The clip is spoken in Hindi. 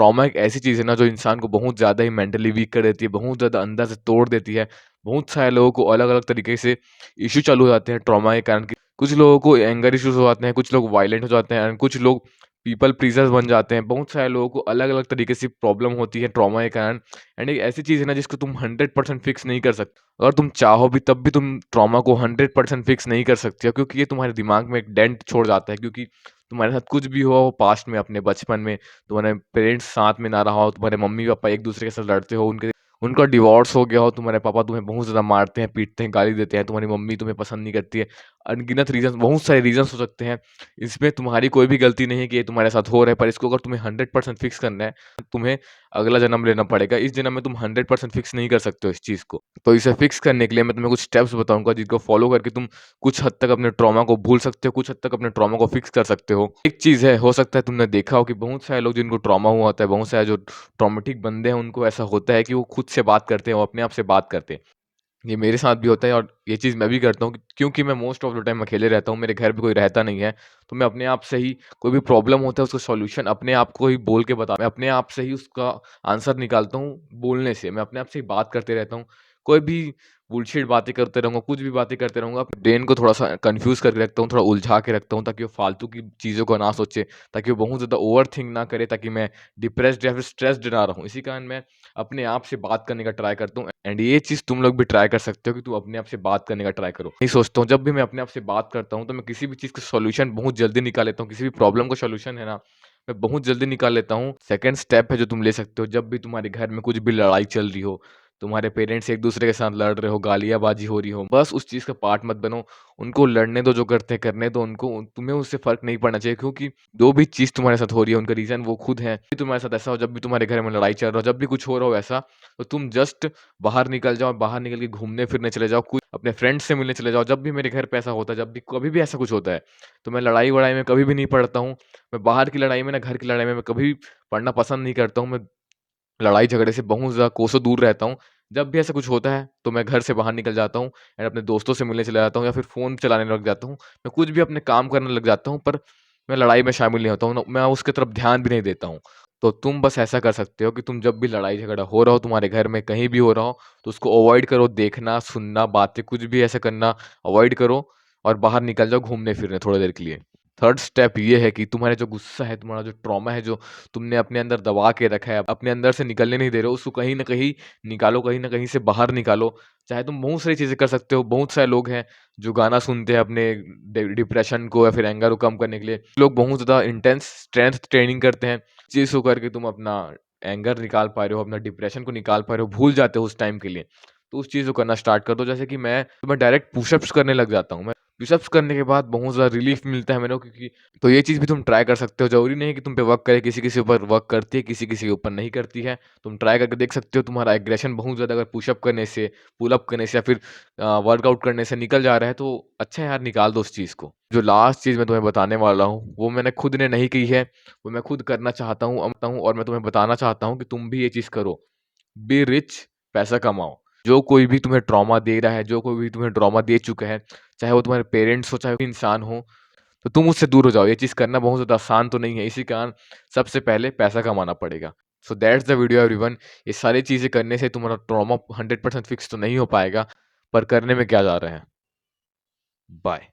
ट्रॉमा एक ऐसी चीज़ है ना जो इंसान को बहुत ज़्यादा ही मेंटली वीक कर देती है, बहुत ज़्यादा अंदर से तोड़ देती है। बहुत सारे लोगों को अलग-अलग तरीके से इश्यू चालू हो जाते हैं ट्रॉमा के कारण कि कुछ लोगों को एंगर इश्यूज़ हो जाते हैं, कुछ लोग वायलेंट हो जाते हैं एंड कुछ लोग पीपल प्लीज़र्स बन जाते हैं। बहुत सारे लोगों को अलग-अलग तरीके से प्रॉब्लम होती है ट्रॉमा के कारण एंड एक ऐसी चीज़ है ना जिसको तुम 100% फिक्स नहीं कर सकते। अगर तुम चाहो भी तब भी तुम ट्रॉमा को 100% फिक्स नहीं कर सकते हो क्योंकि ये तुम्हारे दिमाग में एक डेंट छोड़ जाता है क्योंकि तुम्हारे साथ कुछ भी हुआ हो पास्ट में अपने बचपन में, तुम्हारे पेरेंट्स साथ में ना रहा हो, तुम्हारे मम्मी-पापा एक-दूसरे के साथ लड़ते हो, उनके उनका डिवोर्स हो गया हो, तुम्हारे पापा तुम्हें बहुत ज़्यादा मारते हैं, पीटते हैं, गाली देते हैं, तुम्हारी मम्मी तुम्हें पसंद नहीं करती है। अनगिनत रीज़न्स बहुत सारे रीज़न्स हो सकते हैं। इसमें तुम्हारी कोई भी गलती नहीं है कि ये तुम्हारे साथ हो रहा है, पर इसको अगर तुम्हें 100% फिक्स करना है, तुम्हें अगला जन्म लेना पड़ेगा। इस जन्म में तुम 100% फिक्स नहीं कर सकते हो इस चीज़ को। तो इसे फिक्स करने के लिए मैं तुम्हें कुछ स्टेप्स बताऊँगा जिनको फ़ॉलो करके तुम कुछ हद तक अपने ट्रॉमा को भूल सकते हो, कुछ हद तक अपने ट्रॉमा को फिक्स कर सकते हो। एक चीज़ है, हो सकता है तुमने देखा हो कि बहुत सारे लोग जिनको ट्रॉमा हुआ होता है, बहुत सारे जो ट्रॉमेटिक बंदे हैं, उनको ऐसा होता है कि वो खुद से बात करते हैं, वो अपने आप से बात करते हैं। ये मेरे साथ भी होता है और ये चीज़ मैं भी करता हूँ क्योंकि मैं मोस्ट ऑफ द टाइम अकेले रहता हूँ, मेरे घर पे कोई रहता नहीं है, तो मैं अपने आप से ही कोई भी प्रॉब्लम होता है उसका सॉल्यूशन अपने आप को ही बोल के मैं अपने आप से ही उसका आंसर निकालता हूँ बोलने से, मैं अपने आप से ही बात करते रहता हूँ। कोई भी बुलशिट बातें करते रहूँगा, कुछ भी बातें करते रहूँगा, अपने ब्रेन को थोड़ा-सा कन्फ्यूज़ करके रखता हूँ, थोड़ा उलझा के रखता हूँ ताकि वो फालतू की चीज़ों को ना सोचे, ताकि वो बहुत ज़्यादा ओवरथिंक ना करे, ताकि मैं डिप्रेस्ड या फिर स्ट्रेस्ड ना रहूँ। इसी कारण मैं अपने आप से बात करने का ट्राई करता हूँ एंड ये चीज़ तुम लोग भी ट्राई कर सकते हो कि तुम अपने आप से बात करने का ट्राई करो। नहीं सोचता हूँ जब भी मैं अपने आप से बात करता हूँ तो मैं किसी भी चीज़ का सॉल्यूशन बहुत जल्दी निकाल लेता हूँ, किसी भी प्रॉब्लम का सॉल्यूशन है ना, मैं बहुत जल्दी निकाल लेता हूँ। सेकंड स्टेप है जो तुम ले सकते हो जब भी तुम्हारे घर में कुछ भी लड़ाई चल रही हो, तुम्हारे पेरेंट्स एक-दूसरे के साथ लड़ रहे हो, गालियाँ-बाजी हो रही हो, बस उस चीज़ का पार्ट मत बनो। उनको लड़ने दो जो करते हैं करने दो उनको, तुम्हें उससे फ़र्क नहीं पड़ना चाहिए क्योंकि जो भी चीज़ तुम्हारे साथ हो रही है उनका रीज़न वो खुद है। तुम्हारे साथ ऐसा हो जब भी तुम्हारे घर में लड़ाई चल रहा हो, जब भी कुछ हो रहा हो ऐसा, तो तुम जस्ट बाहर निकल जाओ, बाहर निकल के घूमने-फिरने चले जाओ, कुछ अपने फ्रेंड्स से मिलने चले जाओ। जब भी मेरे घर पे ऐसा होता है, जब भी कभी भी ऐसा कुछ होता है, तो मैं लड़ाई-वड़ाई में कभी भी नहीं पड़ता हूँ। मैं बाहर की लड़ाई में ना घर की लड़ाई में मैं कभी पड़ना पसंद नहीं करता हूँ। मैं लड़ाई-झगड़े से बहुत ज़्यादा कोसों दूर रहता हूँ। जब भी ऐसा कुछ होता है, तो मैं घर से बाहर निकल जाता हूँ एंड अपने दोस्तों से मिलने चला जाता हूँ या फिर फ़ोन चलाने लग जाता हूँ। मैं कुछ भी अपने काम करने लग जाता हूँ, पर मैं लड़ाई में शामिल नहीं होता हूँ, मैं उसकी तरफ ध्यान भी नहीं देता हूँ। तो तुम बस ऐसा कर सकते हो कि तुम जब भी लड़ाई-झगड़ा हो रहा हो तुम्हारे घर में, कहीं भी हो रहा हो, तो उसको अवॉइड करो, देखना, सुनना, बातें कुछ भी ऐसा करना अवॉइड करो और बाहर निकल जाओ घूमने-फिरने थोड़ी देर के लिए। थर्ड स्टेप ये है कि तुम्हारा जो गुस्सा है, तुम्हारा जो ट्रॉमा है, जो तुमने अपने अंदर दबा के रखा है, अपने अंदर से निकलने नहीं दे रहे हो, उसको कहीं न कहीं निकालो, कहीं न कहीं से बाहर निकालो। चाहे तुम बहुत सारी चीज़ें कर सकते हो, बहुत सारे लोग हैं जो गाना सुनते हैं अपने डिप्रेशन को या फिर एंगर को कम करने के लिए। लोग बहुत ज़्यादा इंटेंस स्ट्रेंथ ट्रेनिंग करते हैं, चीज़ को करके तुम अपना एंगर निकाल पा रहे हो, अपना डिप्रेशन को निकाल पा रहे हो, भूल जाते हो उस टाइम के लिए। तो उस चीज़ को करना स्टार्ट कर दो, जैसे कि मैं डायरेक्ट पुशअप्स करने लग जाता हूँ। मैं पुशअप्स करने के बाद बहुत ज़्यादा रिलीफ़ मिलता है मेरे को क्योंकि तो ये चीज़ भी तुम ट्राई कर सकते हो, ज़रूरी नहीं है कि तुम पे वर्क करे, किसी-किसी ऊपर वर्क करती है, किसी-किसी के ऊपर नहीं करती है। तुम ट्राई करके देख सकते हो, तुम्हारा एग्रेशन बहुत ज़्यादा अगर पुशअप करने से, पुल अप करने से या फिर वर्कआउट करने से निकल जा रहा है, तो अच्छा है यार निकाल दो उस चीज़ को। जो लास्ट चीज़ मैं तुम्हें बताने वाला हूँ, वो मैंने खुद ने नहीं की है, वो मैं खुद करना चाहता हूँ और मैं तुम्हें बताना चाहता हूँ कि तुम भी ये चीज़ करो। बी रिच, पैसा कमाओ। जो कोई भी तुम्हें ट्रॉमा दे रहा है, जो कोई भी तुम्हें ट्रॉमा दे चुका है, चाहे वो तुम्हारे पेरेंट्स हो, चाहे कोई इंसान हो, तो तुम उससे दूर हो जाओ। ये चीज़ करना बहुत ज़्यादा आसान तो नहीं है, इसी कारण सबसे पहले पैसा कमाना पड़ेगा। So that's the video everyone. ये सारी चीज़ें करने से तुम्हारा ट्रॉमा 100% फिक्स तो नहीं हो पाएगा, पर करने में क्या जा रहा है। बाय।